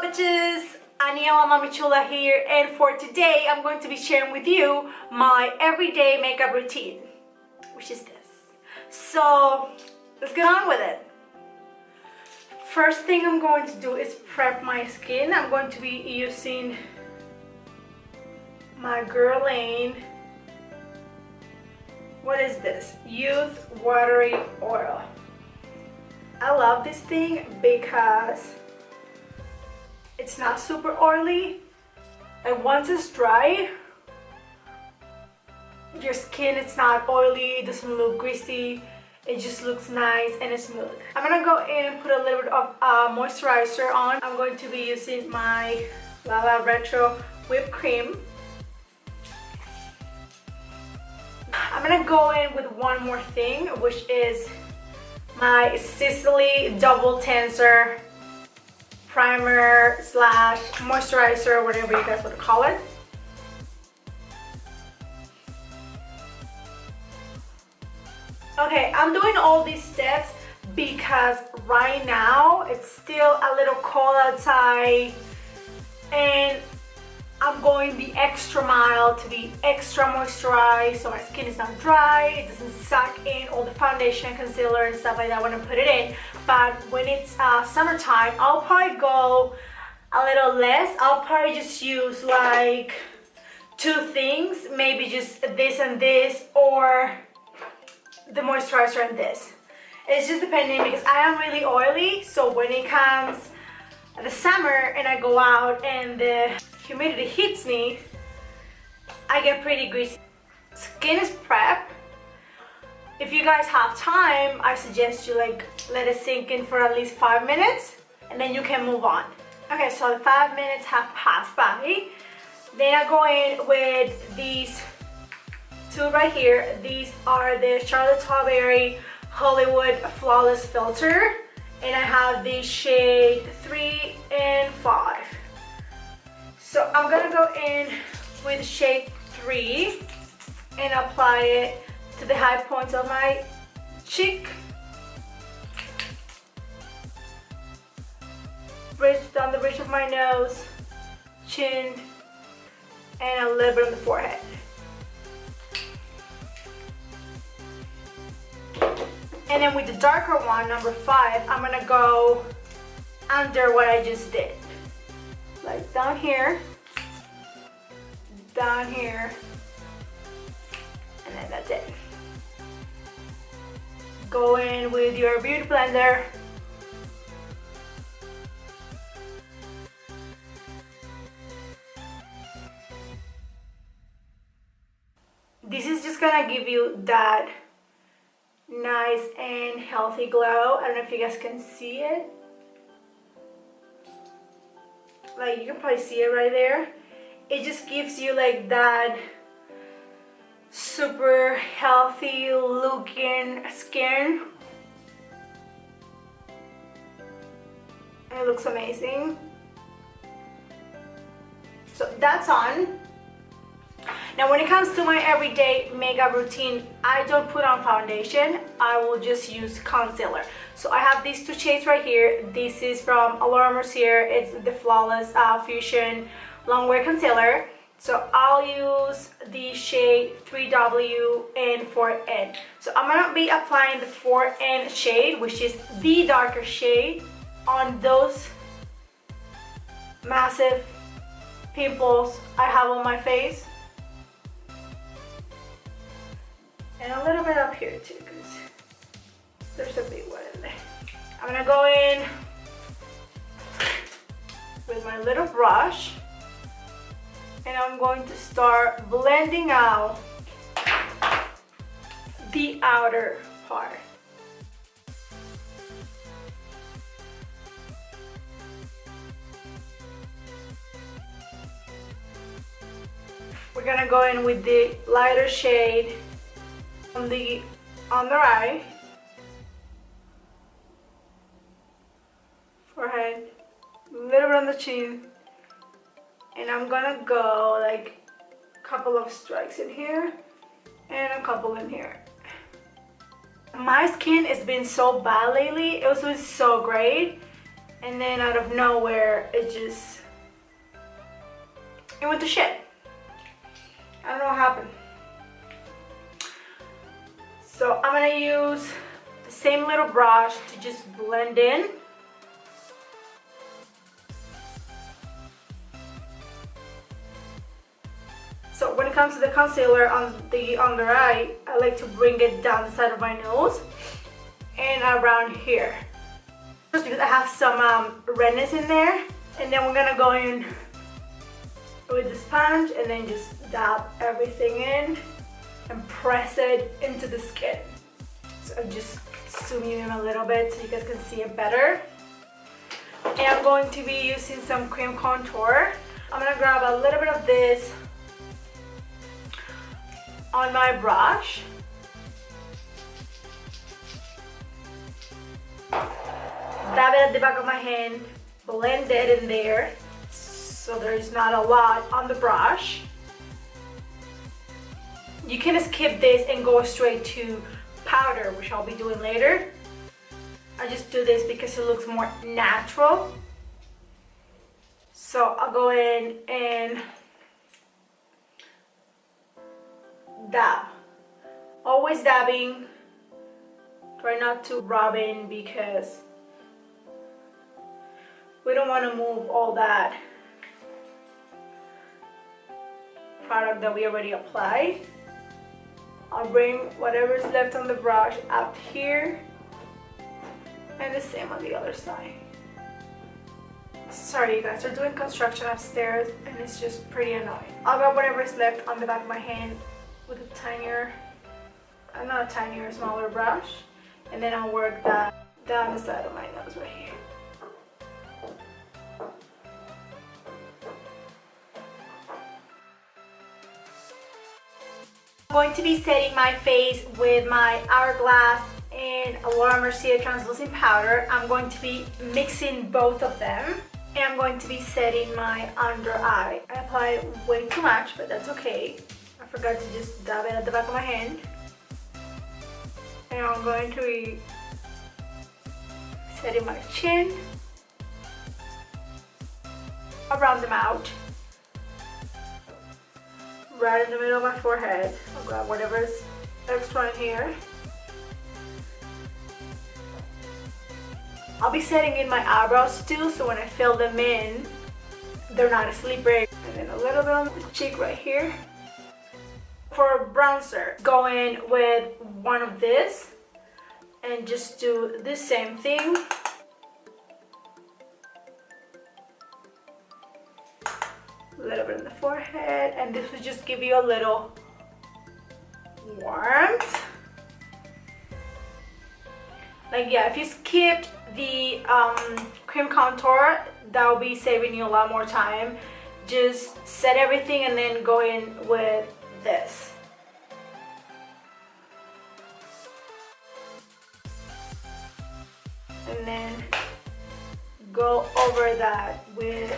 up, bitches? Aniela Mamichula here, and for today I'm going to be sharing with you my everyday makeup routine, which is this. So let's get on with it. First thing I'm going to do is prep my skin. I'm going to be using my Guerlain, what is this? Youth Watery Oil. I love this thing because it's not super oily, and once it's dry, your skin, it's not oily, it doesn't look greasy, it just looks nice and smooth. I'm gonna go in and put a little bit of moisturizer on. I'm going to be using my Lala Retro Whipped Cream. I'm gonna go in with one more thing, which is my Sisley Double Tenseur Primer slash moisturizer, whatever you guys want to call it. Okay, I'm doing all these steps because right now it's still a little cold outside and I'm going the extra mile to be extra moisturized so my skin is not dry, it doesn't suck in all the foundation, concealer and stuff like that when I put it in. But when it's summertime, I'll probably go a little less. I'll probably just use like 2 things, maybe just this and this, or the moisturizer and this. It's just depending because I am really oily, so when it comes the summer and I go out and the humidity hits me, I get pretty greasy. Skin is prep. If you guys have time, I suggest you like let it sink in for at least 5 minutes and then you can move on. Okay, so the 5 minutes have passed by. Then I go in with these 2 right here. These are the Charlotte Tilbury Hollywood Flawless Filter, and I have the shade 3 and 5. So I'm gonna go in with shade 3 and apply it to the high points of my cheek, down the bridge of my nose, chin, and a little bit on the forehead. And then with the darker one, number 5, I'm gonna go under what I just did. Like down here, and then that's it. Go in with your beauty blender. This is just gonna give you that nice and healthy glow. I don't know if you guys can see it. Like you can probably see it right there. It just gives you like that super healthy looking skin. And it looks amazing. So that's on. Now when it comes to my everyday makeup routine, I don't put on foundation. I will just use concealer. So I have these 2 shades right here. This is from Mercier. It's the Flawless Fusion Longwear Concealer. So I'll use the shade 3W and 4N. So I'm gonna be applying the 4N shade, which is the darker shade, on those massive pimples I have on my face. And a little bit up here too, because there's a big one in there. I'm gonna go in with my little brush and I'm going to start blending out the outer part. We're gonna go in with the lighter shade on the under eye, forehead, a little bit on the chin, and I'm gonna go like a couple of strikes in here and a couple in here. My skin has been so bad lately. It was doing so great and then out of nowhere it went to shit. I don't know what happened. So I'm gonna use the same little brush to just blend in. So when it comes to the concealer on the under eye, I like to bring it down the side of my nose and around here. Just because I have some redness in there. And then we're gonna go in with the sponge and then just dab everything in and press it into the skin. So I'm just zooming in a little bit so you guys can see it better. And I'm going to be using some cream contour. I'm gonna grab a little bit of this on my brush. Dab it at the back of my hand, blend it in there so there's not a lot on the brush. You can skip this and go straight to powder, which I'll be doing later. I just do this because it looks more natural. So I'll go in and dab. Always dabbing. Try not to rub in because we don't want to move all that product that we already applied. I'll bring whatever's left on the brush up here and the same on the other side. Sorry you guys, they're doing construction upstairs and it's just pretty annoying. I'll grab whatever's left on the back of my hand with a tinier, not a tinier, smaller brush, and then I'll work that down the side of my nose right here. I'm going to be setting my face with my Hourglass and a Laura Mercier translucent powder. I'm going to be mixing both of them, and I'm going to be setting my under eye. I applied way too much, but that's okay. I forgot to just dab it at the back of my hand. And I'm going to be setting my chin, around the mouth, right in the middle of my forehead. I'll grab whatever's extra in here. I'll be setting in my eyebrows too, so when I fill them in, they're not a slippery. And then a little bit on the cheek right here. For bronzer, go in with one of this and just do the same thing. A little bit on the forehead, and this will just give you a little warmth. Like, yeah, if you skipped the cream contour, that will be saving you a lot more time. Just set everything and then go in with this. And then go over that with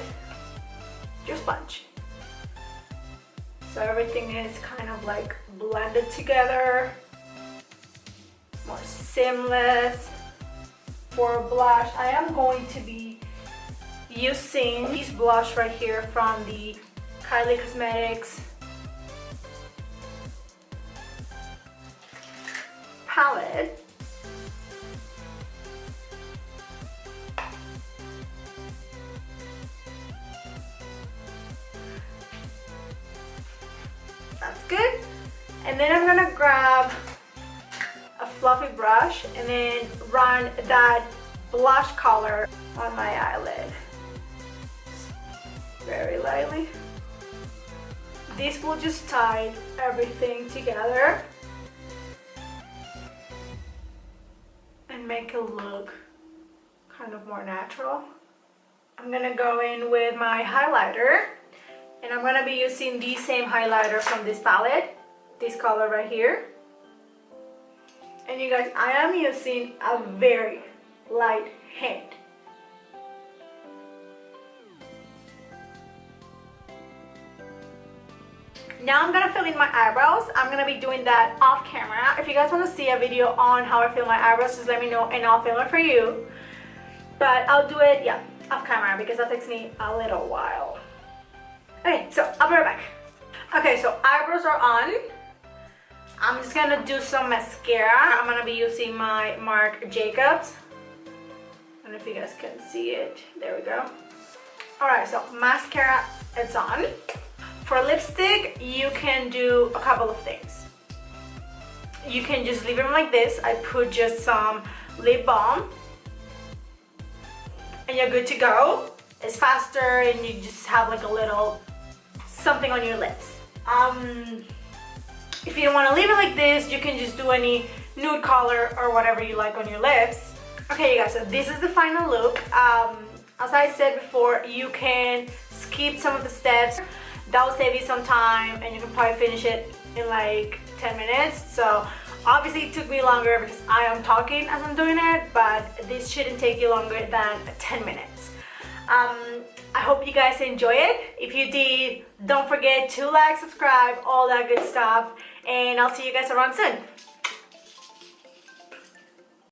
your sponge. So everything is kind of like blended together, more seamless. For blush, I am going to be using this blush right here from the Kylie Cosmetics palette. That's good. And then I'm gonna grab a fluffy brush and then run that blush color on my eyelid. Very lightly. This will just tie everything together and make it look kind of more natural. I'm gonna go in with my highlighter, and I'm gonna be using the same highlighter from this palette, this color right here. And you guys, I am using a very light hand. Now I'm gonna fill in my eyebrows. I'm gonna be doing that off camera. If you guys wanna see a video on how I fill my eyebrows, just let me know and I'll film it for you. but I'll do it, yeah, off camera because that takes me a little while. Okay, so I'll be right back. Okay, so eyebrows are on. I'm just gonna do some mascara. I'm gonna be using my Marc Jacobs. I don't know if you guys can see it. There we go. Alright, so mascara is on. For lipstick, you can do a couple of things. You can just leave them like this. I put just some lip balm. And you're good to go. It's faster and you just have like a little something on your lips. If you don't want to leave it like this, you can just do any nude color or whatever you like on your lips. Okay, you guys, so this is the final look. As I said before, you can skip some of the steps. That will save you some time and you can probably finish it in like 10 minutes. So obviously it took me longer because I am talking as I'm doing it, but this shouldn't take you longer than 10 minutes. I hope you guys enjoy it. If you did, don't forget to like, subscribe, all that good stuff, and I'll see you guys around soon.